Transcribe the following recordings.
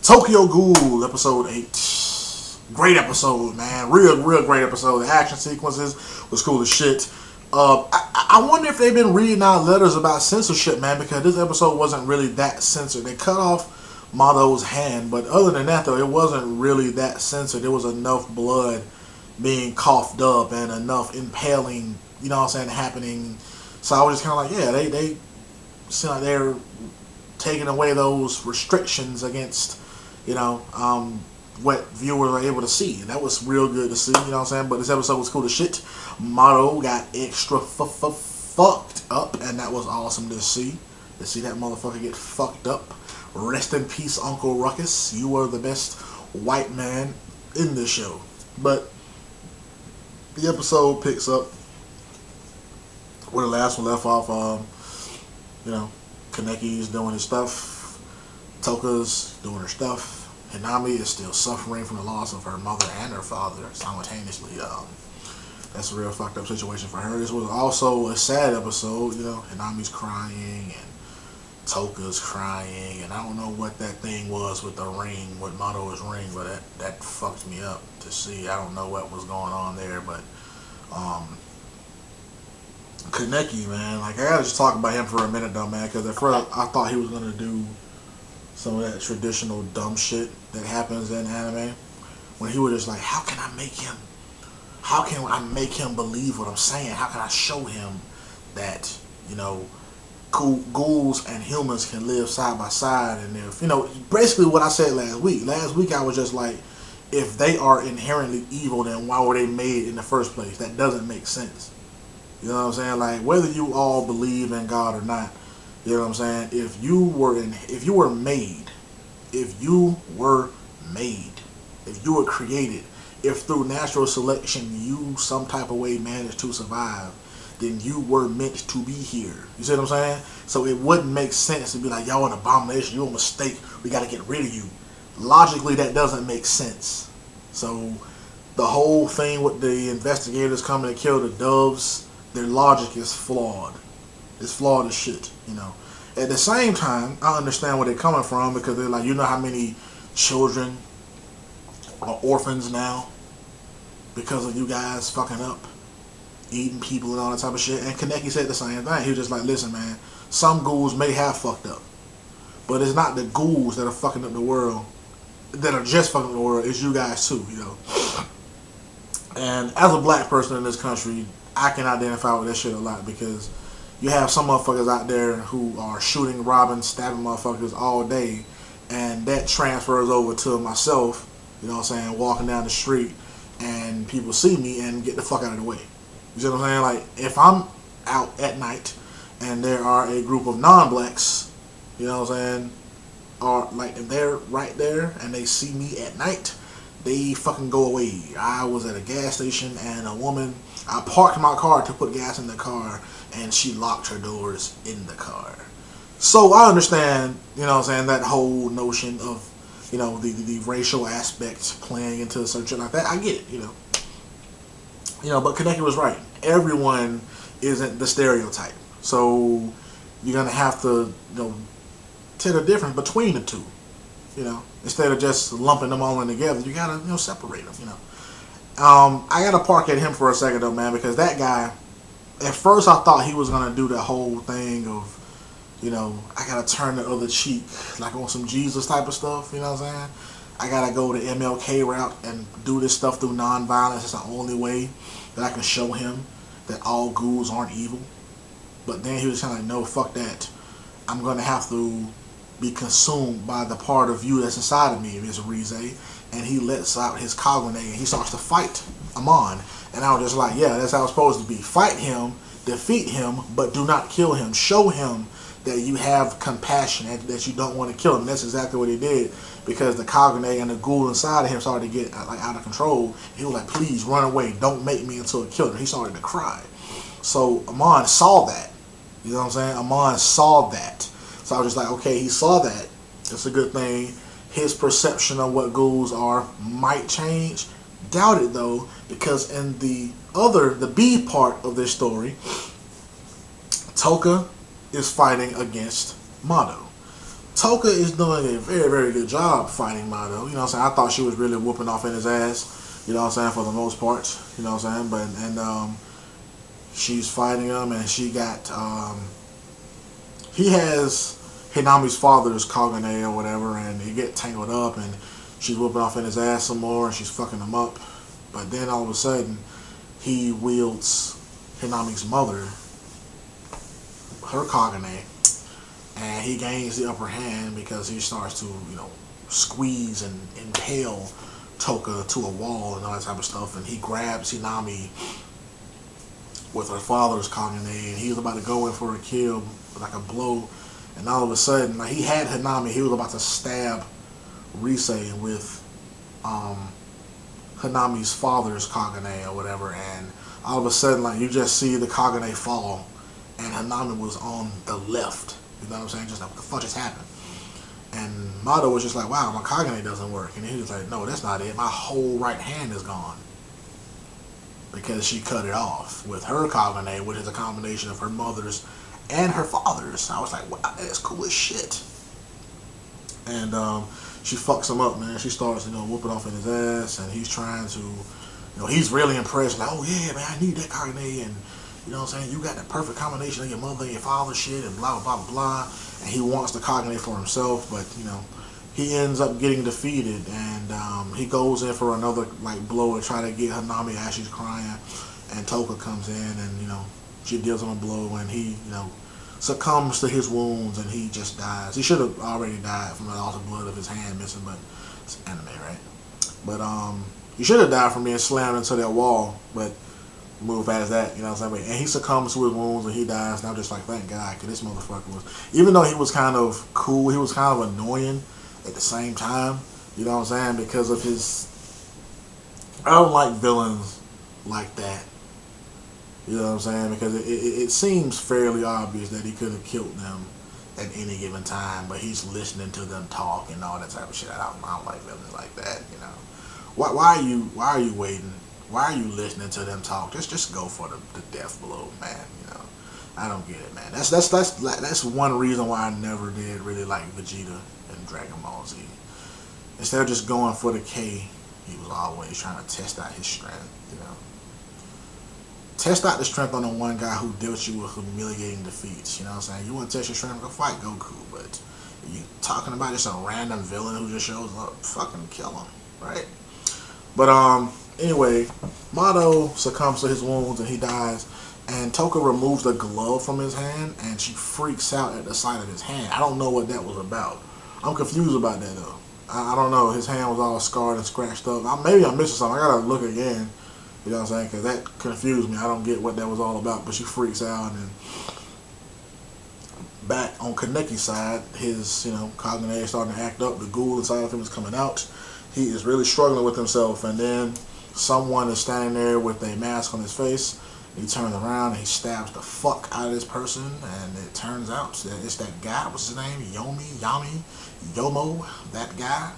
Tokyo Ghoul, episode 8. Great episode, man. Real great episode. The action sequences was cool as shit. I wonder if they've been reading out letters about censorship, man, because this episode wasn't really that censored. They cut off Mado's hand, but other than that, though, it wasn't really that censored. There was enough blood being coughed up and enough impaling, you know what I'm saying, happening. So I was just kind of like, yeah, they seem like they're taking away those restrictions against, you know, what viewers are able to see. And that was real good to see, you know what I'm saying? But this episode was cool as shit. Mado got extra fucked up, and that was awesome to see. To see that motherfucker get fucked up. Rest in peace, Uncle Ruckus. You were the best white man in this show. But the episode picks up where the last one left off. You know, Kaneki's doing his stuff. Touka's doing her stuff. Hinami is still suffering from the loss of her mother and her father simultaneously. That's a real fucked up situation for her. This was also a sad episode. You know, Hinami's crying and Touka's crying, and I don't know what that thing was with the ring, with Mado's ring, but that fucked me up to see. I don't know what was going on there, but Kaneki, man, like, I gotta just talk about him for a minute though, man, because at first I thought he was gonna do some of that traditional dumb shit that happens in anime, when he was just like, how can I make him believe what I'm saying? How can I show him that, you know, ghouls and humans can live side by side? And if, you know, basically what I said last week I was just like, if they are inherently evil, then why were they made in the first place? That doesn't make sense. You know what I'm saying? Like, whether you all believe in God or not, you know what I'm saying? If you were created, if through natural selection you some type of way managed to survive, then you were meant to be here. You see what I'm saying? So it wouldn't make sense to be like, y'all an abomination, you're a mistake, we gotta get rid of you. Logically, that doesn't make sense. So the whole thing with the investigators coming to kill the doves, their logic is flawed. It's flawed as shit, you know. At the same time, I understand where they're coming from, because they're like, you know how many children are orphans now because of you guys fucking up, eating people and all that type of shit. And Kaneki said the same thing. He was just like, listen, man, some ghouls may have fucked up, but it's not the ghouls that are fucking up the world, that are just fucking up the world. It's you guys too, you know. And as a black person in this country, I can identify with that shit a lot, because you have some motherfuckers out there who are shooting, robbing, stabbing motherfuckers all day, and that transfers over to myself, you know what I'm saying, walking down the street, and people see me and get the fuck out of the way. You see what I'm saying? Like, if I'm out at night and there are a group of non-blacks, you know what I'm saying, or like, if they're right there and they see me at night, they fucking go away. I was at a gas station and a woman, I parked my car to put gas in the car, and she locked her doors in the car. So I understand, you know what I'm saying, that whole notion of, you know, the racial aspect playing into certain shit like that. I get it, you know. You know, but Kaneki was right. Everyone isn't the stereotype. So you're going to have to, you know, tell the difference between the two. You know, instead of just lumping them all in together, you got to, you know, separate them, you know. I got to park at him for a second though, man, because that guy, at first I thought he was going to do the whole thing of, you know, I got to turn the other cheek, like on some Jesus type of stuff, you know what I'm saying? I got to go the MLK route and do this stuff through non-violence. It's the only way that I can show him that all ghouls aren't evil. But then he was kind of like, no, fuck that. I'm going to have to be consumed by the part of you that's inside of me, Ms. Rize. And he lets out his Kagune and he starts to fight Amon. And I was just like, yeah, that's how it's supposed to be. Fight him, defeat him, but do not kill him. Show him that you have compassion and that you don't want to kill him. And that's exactly what he did, because the Kagune and the ghoul inside of him started to get like out of control. He was like, please run away. Don't make me into a killer. He started to cry. So Amon saw that. You know what I'm saying? Amon saw that. So I was just like, okay, he saw that. That's a good thing. His perception of what ghouls are might change. Doubt it though, because in the B part of this story, Touka is fighting against Mado. Touka is doing a very, very good job fighting Mado. You know what I'm saying? I thought she was really whooping off in his ass, you know what I'm saying, for the most part. You know what I'm saying? But she's fighting him, and she got he has Hinami's father's Kagane or whatever, and they get tangled up, and she's whooping off in his ass some more, and she's fucking him up. But then all of a sudden, he wields Hinami's mother, her Kagane, and he gains the upper hand because he starts to, you know, squeeze and impale Touka to a wall and all that type of stuff, and he grabs Hinami with her father's Kagane, and he was about to go in for a kill, like a blow, and all of a sudden, like, he had Hinami, he was about to stab Rise with Hinami's father's Kagane or whatever, and all of a sudden, like, you just see the Kagane fall, and Hinami was on the left. You know what I'm saying? Just like, what the fuck just happened? And Mado was just like, wow, my Kagane doesn't work. And he was like, no, that's not it. My whole right hand is gone. Because she cut it off with her Kagane, which is a combination of her mother's and her father's. I was like, wow, that's cool as shit. And she fucks him up, man. She starts, you know, whooping off in his ass, and he's trying to, you know, he's really impressed. Like, oh yeah, man, I need that Kagane, and you know what I'm saying? You got the perfect combination of your mother and your father shit, and blah, blah, blah, blah. And he wants the Kagane for himself, but, you know, he ends up getting defeated, and he goes in for another, like, blow to try to get Hinami as she's crying, and Touka comes in, and, you know, she deals him a blow, and he, you know, succumbs to his wounds, and he just dies. He should have already died from the loss of blood of his hand missing, but it's anime, right? But he should have died from being slammed into that wall, but move as that, you know what I'm saying? And he succumbs to his wounds and he dies. And I'm just like, thank God, because this motherfucker was, even though he was kind of cool, he was kind of annoying at the same time, you know what I'm saying? Because of his, I don't like villains like that. You know what I'm saying? Because it seems fairly obvious that he could have killed them at any given time, but he's listening to them talk and all that type of shit. I don't like villains like that, you know. Why are you waiting? Why are you listening to them talk? Just go for the death blow, man. You know, I don't get it, man. That's one reason why I never did really like Vegeta in Dragon Ball Z. Instead of just going for the K, he was always trying to test out his strength. You know, test out the strength on the one guy who dealt you with humiliating defeats. You know what I'm saying? You want to test your strength? Go fight Goku. But you talking about just a random villain who just shows up? Fucking kill him, right? But anyway, Mado succumbs to his wounds and he dies, and Touka removes the glove from his hand, and she freaks out at the sight of his hand. I don't know what that was about. I'm confused about that though. I don't know. His hand was all scarred and scratched up. Maybe I'm missing something. I gotta look again. You know what I'm saying? Because that confused me. I don't get what that was all about. But she freaks out, and back on Kaneki's side, his, you know, Kagane is starting to act up. The ghoul inside of him is coming out. He is really struggling with himself, and then someone is standing there with a mask on his face. He turns around and he stabs the fuck out of this person, and it turns out that it's that guy, what's his name, Yomo, that guy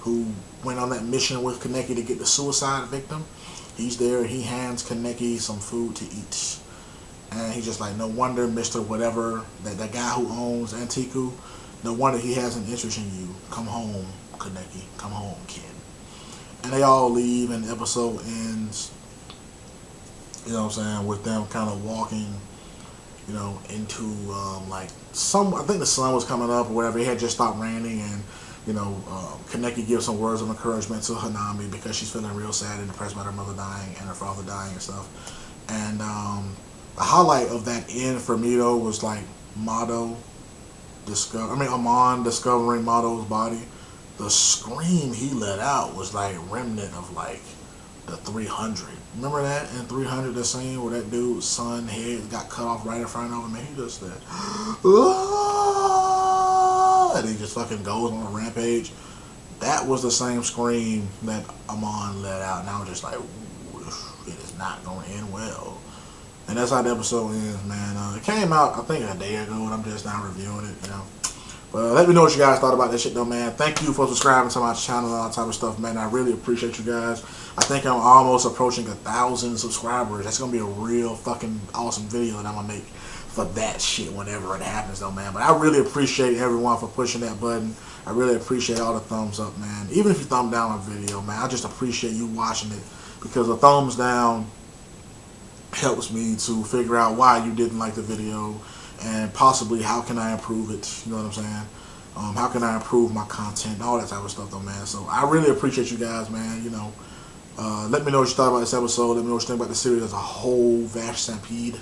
who went on that mission with Kaneki to get the suicide victim. He's there, and he hands Kaneki some food to eat, and he's just like, no wonder Mr. Whatever, that guy who owns Antiku, no wonder he has an interest in you. Come home, Kaneki, come home, kid. And they all leave, and the episode ends, you know what I'm saying, with them kind of walking, you know, into, like, I think the sun was coming up or whatever. It had just stopped raining, and, you know, Kaneki gives some words of encouragement to Hinami because she's feeling real sad and depressed about her mother dying and her father dying and stuff. And the highlight of that end for me, though, was, like, Amon discovering Mado's body. The scream he let out was like remnant of like the 300. Remember that in 300, the scene where that dude's son head got cut off right in front of him, and he just said, "Ah!" and he just fucking goes on a rampage. That was the same scream that Amon let out, and I was just like, it is not going to end well. And that's how the episode ends, man. It came out, I think, a day ago, and I'm just now reviewing it, you know. But let me know what you guys thought about that shit, though, man. Thank you for subscribing to my channel and all that type of stuff, man. I really appreciate you guys. I think I'm almost approaching 1,000 subscribers. That's going to be a real fucking awesome video that I'm going to make for that shit whenever it happens though, man. But I really appreciate everyone for pushing that button. I really appreciate all the thumbs up, man. Even if you thumb down a video, man, I just appreciate you watching it, because a thumbs down helps me to figure out why you didn't like the video and possibly how can I improve it. You know what I'm saying? How can I improve my content, all that type of stuff though, man. So I really appreciate you guys, man. Let me know what you thought about this episode. Let me know what you think about the series as a whole, Vast Stampede.